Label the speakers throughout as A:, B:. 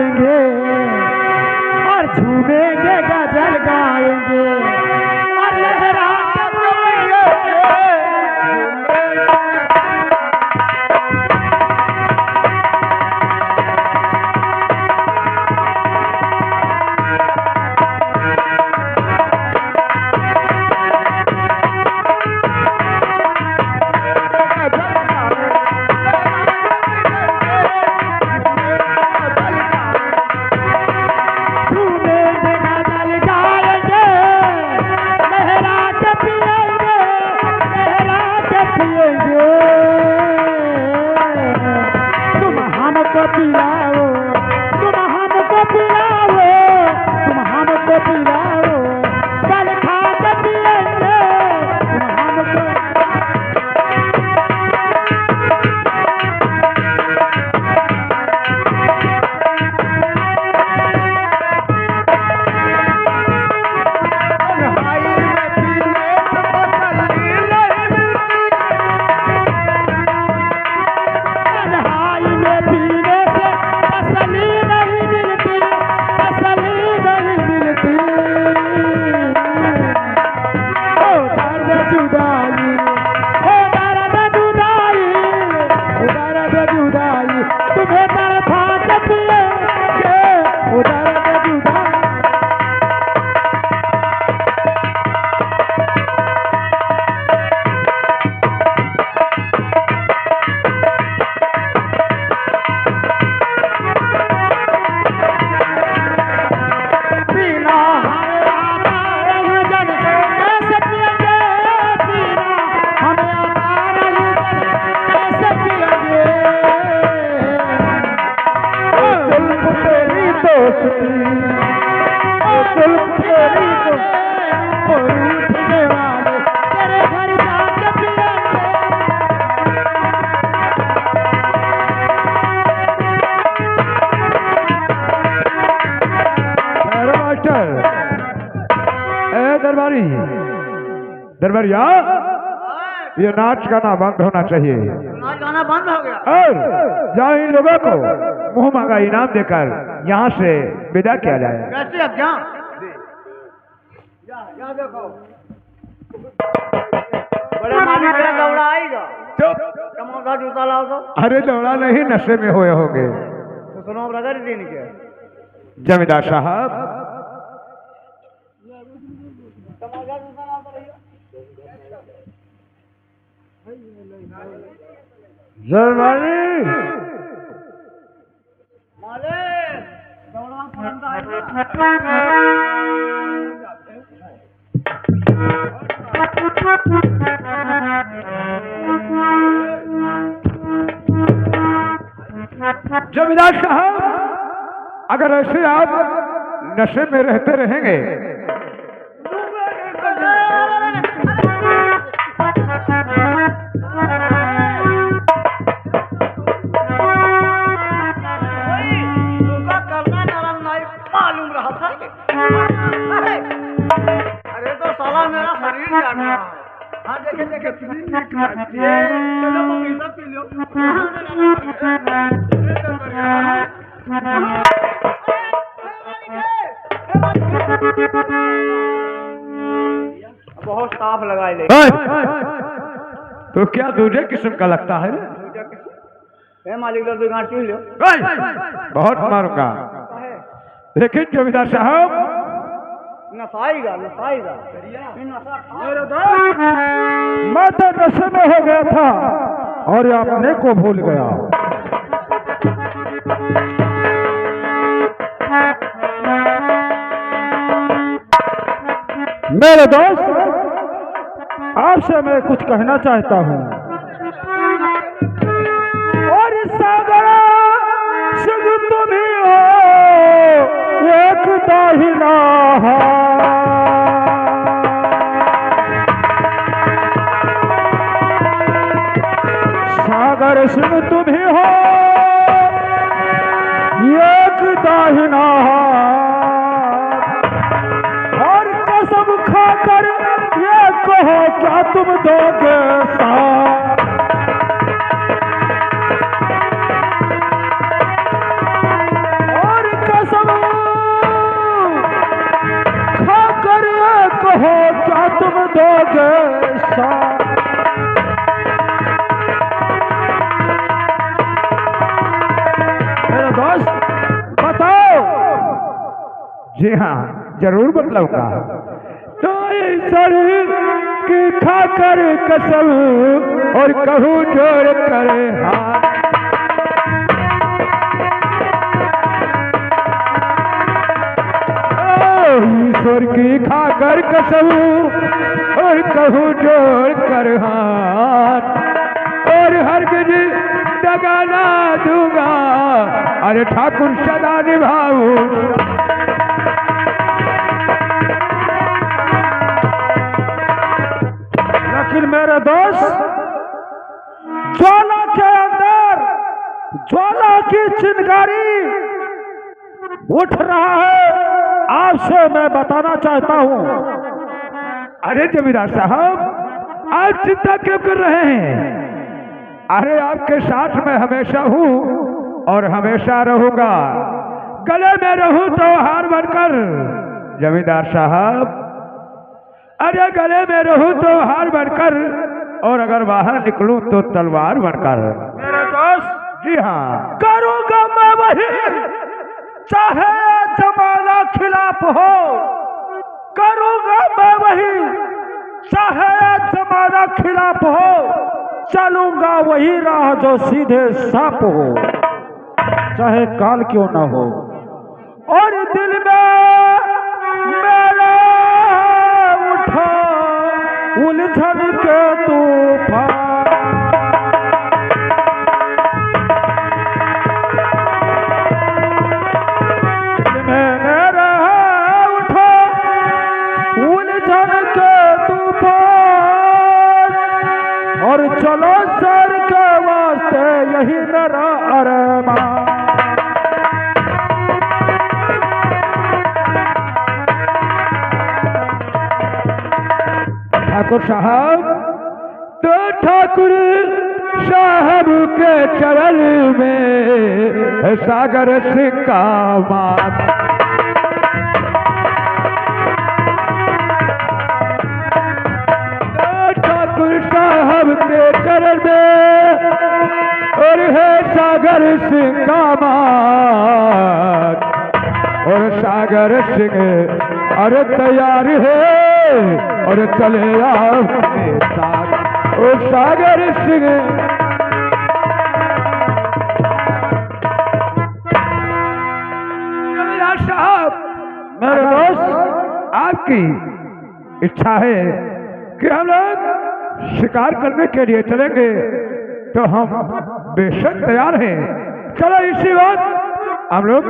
A: जाएंगे और झूमेंगे गजल गाएंगे और लहरा के पिलाओ, तुम हमको पिलाओ, तुम हमको पिलाओ, कल खा के पिएंगे तुम हमको। दरबारी, दरबारिया, ये नाच गाना बंद होना चाहिए।
B: नाच गाना बंद हो गया
A: और जहाँ इन लोगों को मुंह मांगा इनाम देकर यहाँ से विदा किया जाए।
B: कैसे अब क्या देखो बड़े मालिक मेरा दौड़ा आएगा टमाटर जूता लाओ तो।
A: अरे दौड़ा नहीं, नशे में हुए होंगे।
B: तो सुनो ब्रदर दिन के
A: जमींदार साहब, दरबारी जमींदार साहब, अगर ऐसे आप नशे में रहते रहेंगे
B: मालूम रहा था। अरे तो साला मेरा शरीर जाना। हाँ देखे देखे पी लो। बहुत साफ लगाए ले।
A: तो क्या दूसरे किस्म का लगता है?
B: मालिक दो गांठ पी लो।
A: बहुत मारूंगा। लेकिन जमींदार साहब,
B: नसाएगा
A: मैं तो नशे में हो गया था और अपने को भूल गया। मेरे दोस्त, आपसे मैं कुछ कहना चाहता हूँ। और इस सागर संग तुम ही हो, एक दाहिना सागर सिंह तुम ही हो, एक दाहिना और कसम खाकर ये कहो क्या तुम दोगे साथ? और
C: दोगे साथ। मेरे दोस्त बताओ।
A: जी हाँ, जरूर बतलाऊंगा। तो इस शरीर की खाकर कसम और कहूँ जोड़ करे हाथ। ईश्वर की खाकर कसम और कहूँ जोड़ कर हाथ, और हरगिज दगा ना दूंगा, अरे ठाकुर सदा निभाऊं।
C: लेकिन मेरे दोस्त ज्वाला के अंदर ज्वाला की चिंगारी उठ रहा है, आपसे मैं बताना चाहता हूँ।
A: अरे जमींदार साहब, आप चिंता क्यों कर रहे हैं? अरे आपके साथ मैं हमेशा हूँ और हमेशा रहूंगा। गले में रहूं तो हार बनकर। जमींदार साहब, अरे गले में रहूं तो हार बनकर, और अगर बाहर निकलूं तो तलवार बनकर।
C: मेरे दोस्त
A: जी हाँ,
C: करूंगा मैं वही, चाहे जमाना खिलाफ हो। करूंगा मैं वही, चाहे जमाना खिलाफ हो। चलूंगा वही राह जो सीधे साप हो, चाहे काल क्यों ना हो। और दिल में मेरा उठा उलझन के तूफान। दिल में मेरा उठा उलझन के तूफान, और चलो सर के वास्ते यही मेरा अरमान।
A: ठाकुर साहब, तो ठाकुर साहब के चरण में सागर सिंह का मान। ठाकुर साहब के चरण में और है सागर सिंह का मान। और सागर सिंह अरे तैयार है, और चले आओ मेरे साथ। और सागर सिंह जमींदार साहब,
C: मेरे दोस्त
A: आपकी इच्छा है कि हम लोग शिकार करने के लिए चलेंगे, तो हम बेशक तैयार हैं। चलो इसी बात हम लोग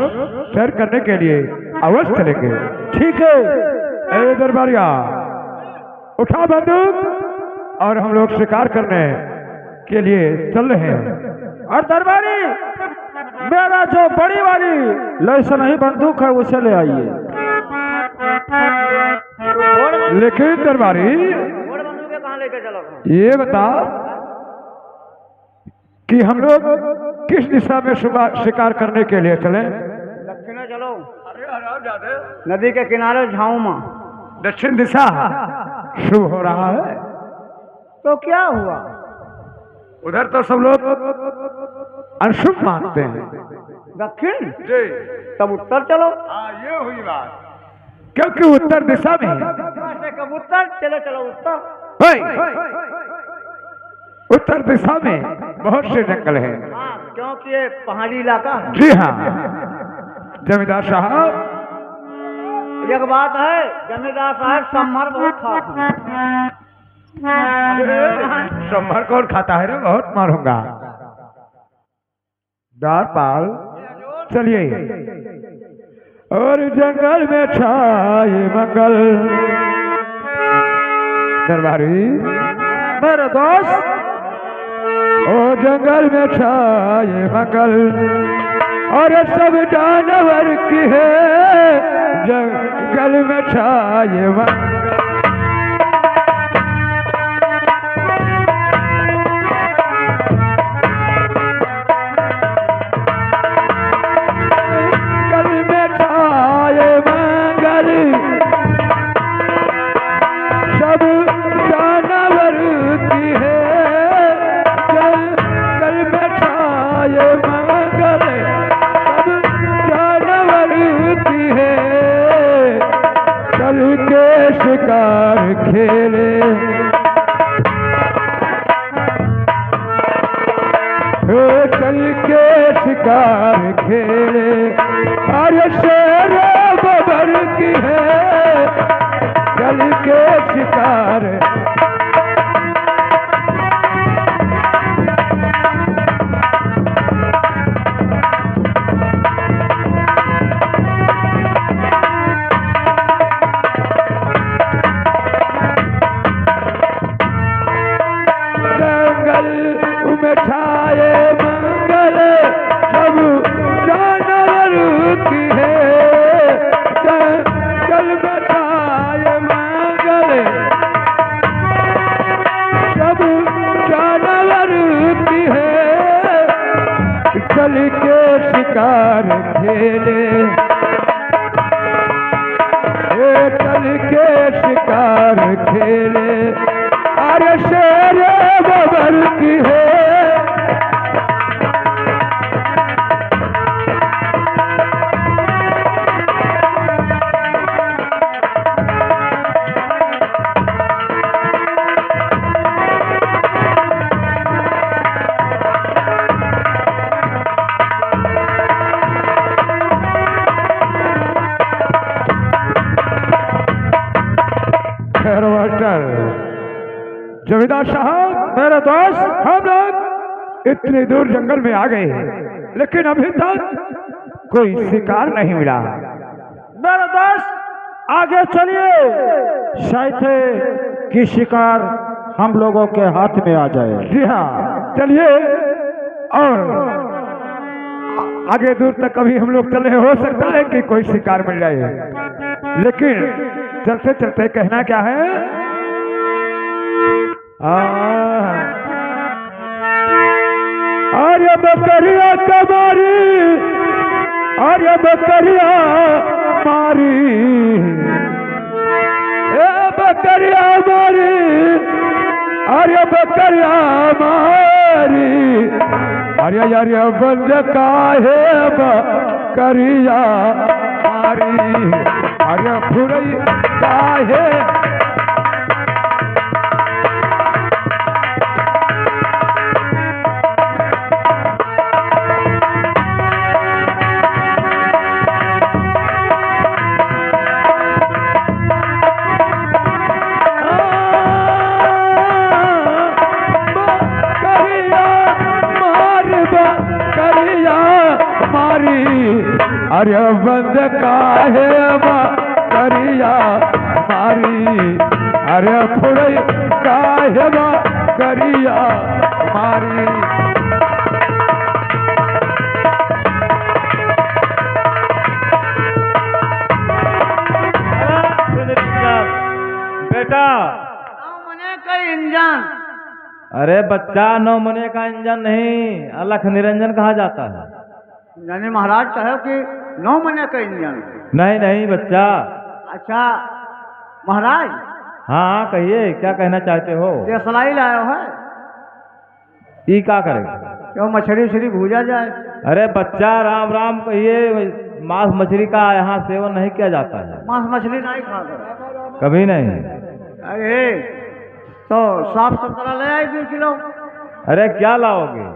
A: सैर करने के लिए अवश्य चलेंगे।
C: ठीक है।
A: ए दरबारिया, उठा बंदूक और हम लोग शिकार करने के लिए चल रहे हैं।
C: और दरबारी, मेरा जो बड़ी वाली लाइसेंस नहीं बंदूक है उसे ले आइए।
A: लेकिन दरबारी,
B: बड़ बंदूक कहाँ लेके चलो?
A: ये बता कि हम लोग किस दिशा में शिकार करने के लिए चले?
B: दक्षिण चलो। नदी के किनारे झाऊमा।
A: दक्षिण दिशा शुभ हो रहा है।
B: तो क्या हुआ?
A: उधर तो सब लोग अशुभ मानते हैं।
B: दक्षिण
A: जी,
B: तब उत्तर चलो।
A: ये हुई बात, क्योंकि उत्तर दिशा में
B: कबूतर चलो चलो उत्तर।
A: उत्तर दिशा में बहुत से जंगल हैं।
B: हाँ, क्योंकि ये पहाड़ी इलाका है।
A: जी हाँ जमींदार साहब,
B: एक बात है, जमींदार साहब सम्मर बहुत खाते हैं।
A: सम्भर कौन खाता है रे? बहुत मारूंगा। द्वारपाल, चलिए। और जंगल में छाए मंगल। दरबारी,
C: मेरे दोस्त
A: ओ जंगल में छाए मंगल, और सब जानवर की है जंगल में छाए मंगल। सब शिकार खेले, चल के शिकार खेले, अरे शेर बबर की है, चल के शिकार। में छाए मंगल सब जानवर की है, जंगल में छाए मंगल सब जानवर की है, चल के शिकार खेले, चल के शिकार खेले, अरे शेर बबर की है। जमींदार साहब, मेरे दोस्त, हम लोग इतनी दूर जंगल में आ गए हैं, लेकिन अभी तक कोई शिकार नहीं मिला।
C: मेरे दोस्त आगे चलिए, शायद कि शिकार हम लोगों के हाथ में आ जाए।
A: जी हाँ, चलिए। और आगे दूर तक कभी हम लोग चले, हो सकता है कि कोई शिकार मिल जाए, लेकिन चलते चलते कहना क्या है, अरे बकरिया कमारी, अरे बकरिया मारी, बकरिया मारी, अरे बकरिया मारी, अरे अरे बंद काहे बकरिया मारी, अरे फुरई काहे। अरे बंद काहे करिया मारी, अरे फुरई काहे करिया मारी।
B: बेटा, 9 महीने का इंजन।
D: अरे बच्चा, 9 महीने का इंजन नहीं, अलख निरंजन कहा जाता है।
B: यानी महाराज कहे कि 9 महीने का इंजन।
D: नहीं नहीं बच्चा।
B: अच्छा महाराज।
D: हाँ कहिए, क्या कहना चाहते हो?
B: ये सलाई लाया है,
D: ये क्या करेगा?
B: क्यों मछली उछली भूजा जाए।
D: अरे बच्चा, राम राम कहिए, मांस मछली का यहाँ सेवन नहीं किया जाता है।
B: मांस मछली नहीं खाता
D: कभी नहीं।
B: अरे तो साफ सुथरा ले आई 2 किलो।
D: अरे क्या लाओगे?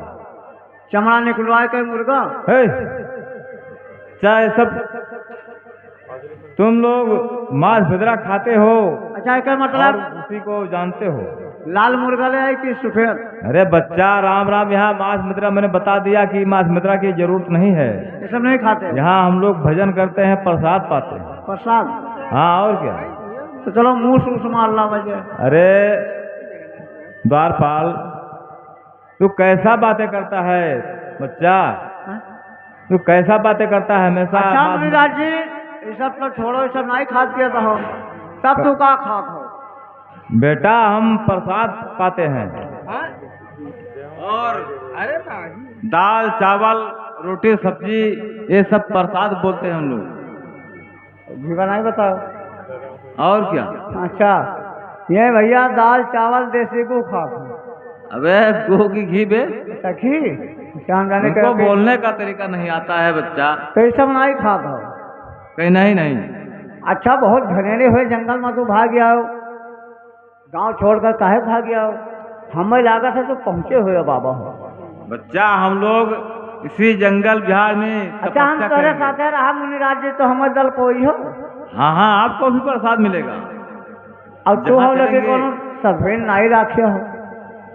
B: चमड़ा निकलवाए के मुर्गा।
D: चाहे सब तुम लोग मांस भिदरा खाते हो।
B: अच्छा क्या मतलब?
D: उसी को जानते हो।
B: लाल मुर्गा ले आई कि सफेद?
D: अरे बच्चा, राम राम, यहाँ मांस मित्रा मैंने बता दिया कि मांस मित्रा की जरूरत नहीं है।
B: ये सब नहीं खाते
D: यहाँ हम लोग भजन करते हैं, प्रसाद पाते हैं।
B: प्रसाद?
D: हाँ और क्या।
B: तो चलो मूस उस मार ला बजे।
D: अरे द्वारपाल, तू कैसा बातें करता है बच्चा? तू कैसा बातें करता है हमेशा?
B: अच्छा मुनिराज जी, ये सब तो छोड़ो, ये सब नहीं खात किया हो, तब तू का खात हो?
D: बेटा, हम प्रसाद पाते हैं। और
B: अरे
D: दाल चावल रोटी सब्जी ये सब प्रसाद बोलते हैं हम लोग।
B: घीवा नहीं बताओ।
D: और क्या?
B: अच्छा ये भैया दाल चावल देसी को खाते।
D: अबे गो की घी बे।
B: अच्छा घी?
D: उनको बोलने का तरीका नहीं आता है बच्चा।
B: तो ये सब नहीं खात हो?
D: कहीं नहीं नहीं।
B: अच्छा बहुत घनेरे हुए जंगल में तू भाग गया हो, गांव छोड़कर काहे भाग गया हो? हमें लागत है तो पहुंचे हुए बाबा हो।
D: बच्चा हम लोग इसी जंगल बिहार में
B: अच्छा हम
D: तपस्या
B: तेरे
D: करेंगे।
B: साथ रहा मुनिराज जी तो हमें दल कोई हो,
D: हाँ हाँ, आपको भी प्रसाद मिलेगा।
B: और तू
D: जहाँ
B: हो लगे
D: चलेंगे-
B: कोनो सफेद नहीं राखे हो।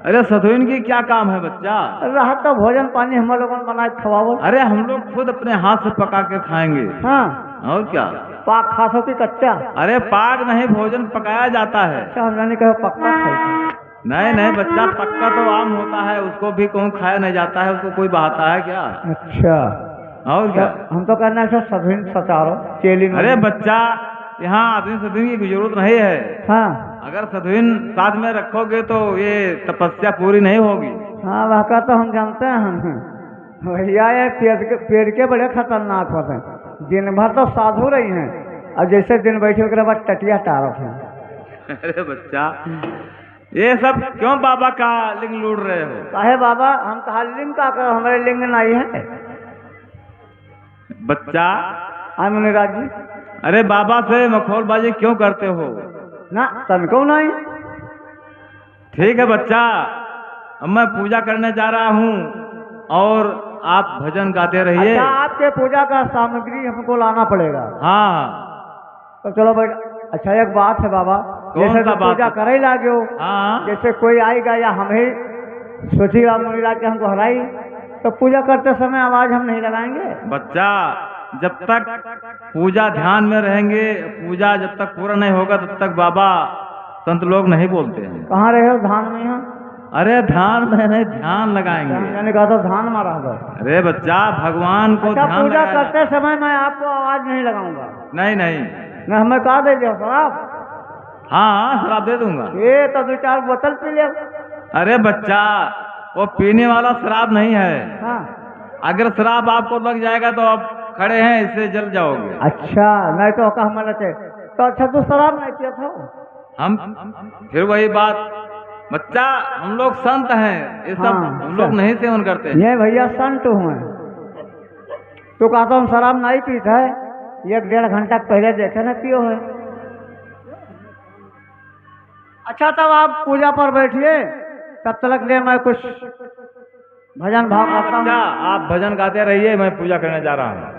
D: अरे सधुइन की क्या काम है बच्चा?
B: रहा तो भोजन पानी हम लोगों ने बनाए खवाओ।
D: अरे हम लोग खुद अपने हाथ से पका के खाएंगे।
B: हाँ
D: और क्या?
B: पाक खासो की कच्चा?
D: अरे पाक नहीं, भोजन पकाया जाता है।
B: अच्छा हमने कहा पक्का खाई।
D: नहीं नहीं बच्चा, पक्का तो आम होता है, उसको भी कहूँ खाया नहीं जाता है, उसको कोई बहाता है क्या?
B: अच्छा
D: और क्या?
B: हम तो कहना है सफेद सचारो चेली।
D: अरे बच्चा, यहाँ आदमी सधुइन की जरूरत नहीं है।
B: हाँ
D: अगर सधुइन साथ में रखोगे तो ये तपस्या पूरी नहीं होगी।
B: हाँ वह का तो हम जानते हैं भैया, ये पेड़ के बड़े खतरनाक होते हैं। दिन भर तो साधु रही हैं और जैसे दिन बैठे उसके बाद टटिया टारत हैं।
D: अरे बच्चा, ये सब क्यों बाबा का लिंग लूट रहे हो?
B: काहे बाबा, हम कहा लिंग का करो, हमारे लिंग नहीं है।
D: बच्चा,
B: हाँ मुनिराज जी।
D: अरे बाबा से मखौलबाजी क्यों करते हो?
B: ना तनको नहीं।
D: ठीक है बच्चा, अब मैं पूजा करने जा रहा हूँ और आप भजन गाते रहिए।
B: अच्छा आपके पूजा का सामग्री हमको लाना पड़ेगा।
D: हाँ।
B: तो चलो बेटा। अच्छा एक बात है बाबा,
D: कौन
B: जैसे
D: सा
B: तो
D: बात
B: पूजा
D: है?
B: करे लागे हो,
D: हाँ
B: जैसे कोई आएगा या हम ही सोचिएगा मुनिराज के हमको हराई, तो पूजा करते समय आवाज हम नहीं लगाएंगे।
D: बच्चा, जब तक पूजा ध्यान में रहेंगे, पूजा जब तक पूरा नहीं होगा तब तक बाबा संत लोग नहीं बोलते हैं।
B: कहाँ रहे हो, धान में? यहाँ
D: अरे ध्यान में नहीं, ध्यान लगाएंगे।
B: मैंने कहा था धान में रह दो।
D: अरे बच्चा, भगवान को
B: अच्छा
D: ध्यान
B: पूजा
D: लगाना।
B: करते समय मैं आपको आवाज नहीं लगाऊंगा।
D: नहीं नहीं।
B: मैं हमें कहा दे दिया शराब,
D: हाँ शराब दे दूंगा।
B: ये तो 2-4 बोतल पी ले।
D: अरे बच्चा, वो पीने वाला शराब नहीं है।
B: हाँ
D: अगर शराब आपको लग जाएगा तो आप खड़े हैं, इससे जल जाओगे।
B: अच्छा नहीं तो कहा हमारा तो अच्छा तू शराब नहीं पिया था?
D: हम फिर वही बात बच्चा, हम लोग संत हैं, ये सब
B: हाँ,
D: हम लोग नहीं सेवन करते हैं।
B: ये भैया संत हुए। तो कहता हम शराब नहीं पीता है, 1-1.5 घंटा पहले देखे ना पियो है। अच्छा तब आप पूजा पर बैठिए, तब तक ले मैं कुछ भजन भाव करता
D: बच्चा,
B: हूँ।
D: आप भजन गाते रहिए, मैं पूजा करने जा रहा हूँ।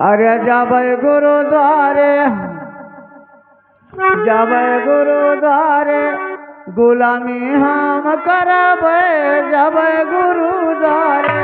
B: अरे जब गुरुद्वारे, जब गुरुद्वारे गुलामी हम करब, जब गुरुद्वारे।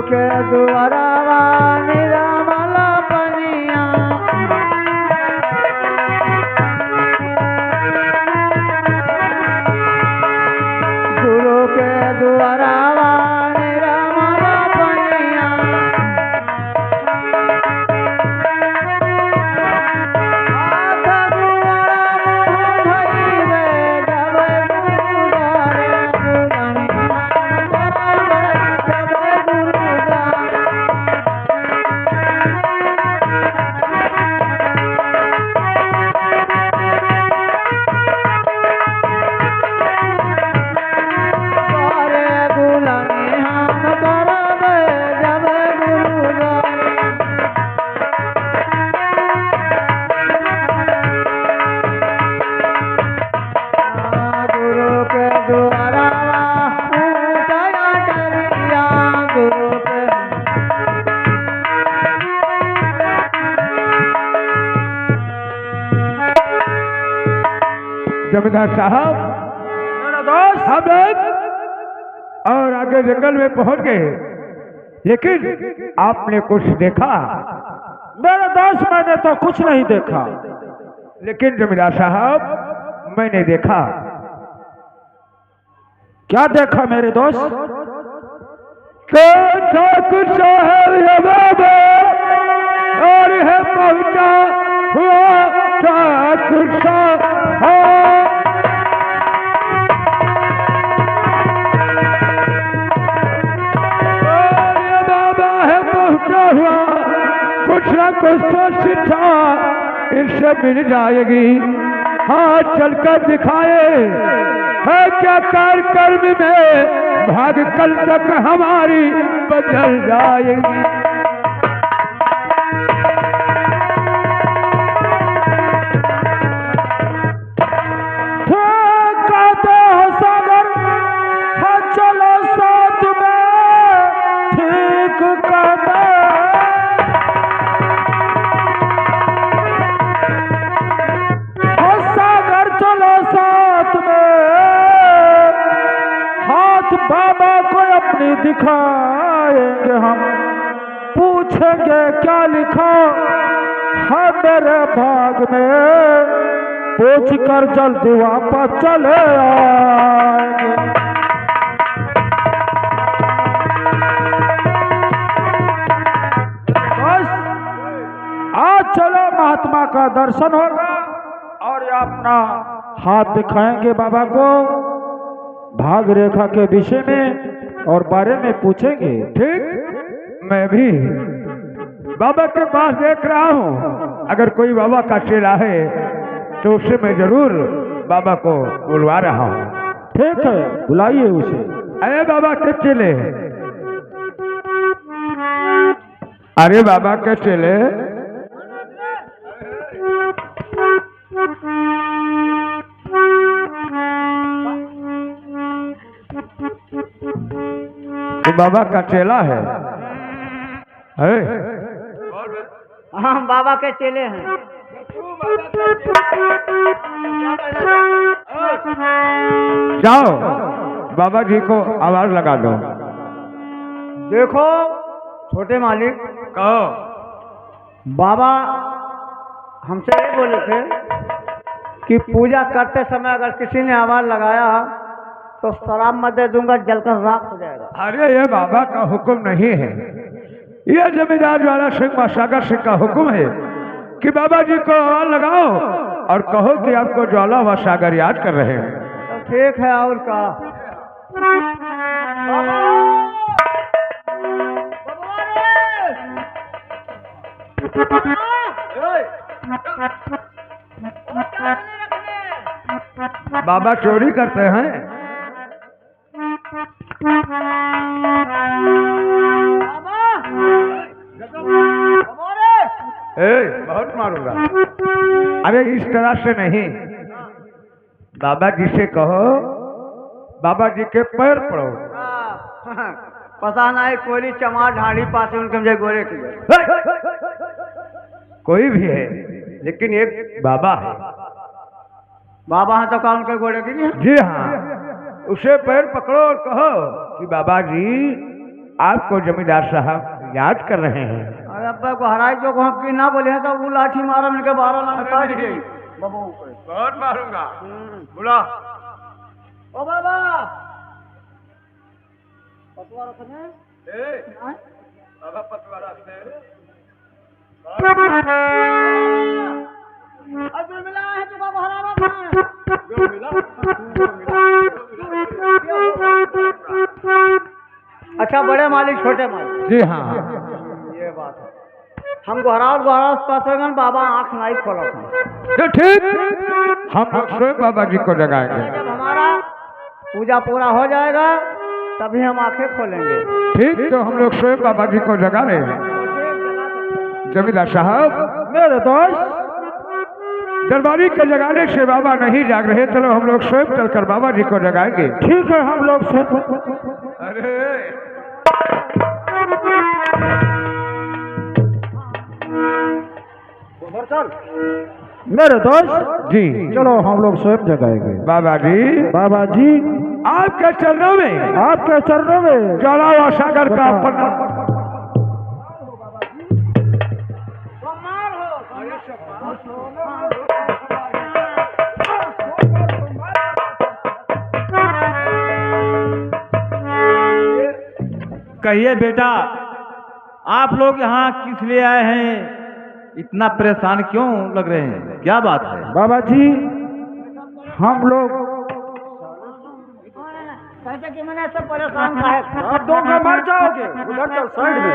B: के द्वारा निरामल पनिया, गुरु के द्वारा निरामल पनिया। हाथ द्वारा मुँह धइबे, जब गुरुद्वारे गुलामी हम करब, जब गुरुद्वारे। द्वारे गुलामी हम करब, जब गुरुद्वारे। गुरु के द्वारा ऊँचा डरिया, गुरु के
A: जमींदार साहब,
C: मेरा दोस्त,
A: हम लोग और आगे जंगल में पहुंच गए, लेकिन आपने कुछ देखा?
C: मेरे दोस्त, मैंने तो कुछ नहीं देखा।
A: लेकिन जमींदार साहब, मैंने देखा।
C: क्या देखा मेरे दोस्त?
A: ठाकुर साहब ये बाबा और है पहुंचा हुआ ठाकुर साहब। और ये बाबा है पहुंचा हुआ, कुछ ना कुछ तो शिक्षा इससे मिल जाएगी। हाथ चलकर दिखाए है क्या कार्यक्रम में, भाग कल तक हमारी बदल जाएगी।
C: कहते हो सागर हाँ चलो साथ में, ठीक कहते हो सागर चलो साथ में, हाथ बाबा को अपनी दिखाएंगे हम, पूछेंगे क्या लिखा है मेरे भाग में, पूछ कर जल्दी वापस चले आएंगे। बस आज चलो महात्मा का दर्शन होगा और ये अपना हाथ दिखाएंगे बाबा को, भाग रेखा के विषय में और बारे में पूछेंगे।
A: ठीक, मैं भी बाबा के पास देख रहा हूँ, अगर कोई बाबा का चेला है तो उससे मैं जरूर बाबा को बुलवा रहा हूँ।
C: ठीक है, बुलाइए उसे।
A: अरे बाबा के चेले, अरे बाबा के चेले, तो बाबा का चेला है?
B: हम बाबा के चेले हैं।
A: जाओ बाबा जी को आवाज लगा दो।
B: देखो छोटे मालिक,
A: कहो।
B: बाबा हमसे ये बोले थे कि पूजा करते समय अगर किसी ने आवाज लगाया तो शराब मत दे दूंगा, जलकर राख हो जाएगा।
A: अरे ये बाबा का हुक्म नहीं है, यह जमींदार ज्वाला सिंह सागर सिंह का हुक्म है कि बाबा जी को आवाज लगाओ और कहो कि आपको ज्वाला व सागर याद कर रहे हैं।
B: तो ठीक है, और का
A: बाबा चोरी करते हैं। बहुत मारूंगा। अरे इस तरह से नहीं, बाबा जी से कहो, बाबा जी के पैर पड़ो।
B: पता नहीं कोई चमार ढाड़ी पास उनके मुझे गोरे की
A: कोई भी है, लेकिन एक बाबा है।
B: बाबा हैं तो कौन उनके गोरे की है?
A: जी हाँ, उसे पैर पकड़ो और कहो कि बाबा जी आपको जमींदार साहब याद कर रहे हैं।
B: अरे अब्बा को हराई जो को हम की ना बोले हैं तो वो लाठी मारा इनके 12 लाख काट गई।
A: बहुत मारूंगा। बुला।
B: ओ बाबा पतवा रखने
A: बाबा पतवा रखने।
B: अब मिला है तो बाबा हरावा खाए। अच्छा, बड़े मालिक छोटे मालिक?
A: जी हाँ,
B: ये बात है। हम गोहरा पास बाबा आँख नहीं खोला था।
A: तो ठीक, हम लोग स्वयं बाबा जी को जगाएंगे।
B: जब हमारा पूजा पूरा हो जाएगा तभी हम आंखें खोलेंगे।
A: ठीक, तो हम लोग स्वयं बाबा जी को जगा रहे हैं। जमींदार साहब,
C: मेरे दोस्त,
A: दरबारी के जगाने से बाबा नहीं जाग रहे, चलो हम लोग स्वयं चलकर बाबा जी को जगाएंगे।
C: ठीक है, हम लोग से
A: अरे
C: मेरे दोस्त
A: जी,
C: चलो हम लोग स्वयं जगाएंगे।
A: बाबा जी,
C: बाबा जी
A: आपके चरणों में,
C: आपके चरणों में
A: ज्वाला व सागर का अपना
D: कहिए बेटा, आप लोग यहाँ किस लिए आए हैं? इतना परेशान क्यों लग रहे हैं? क्या बात है?
C: बाबा जी हम लोग
B: कहते कि मैंने सब परेशान का है।
C: आप दो का मर जाओगे, उधर चल साइड में।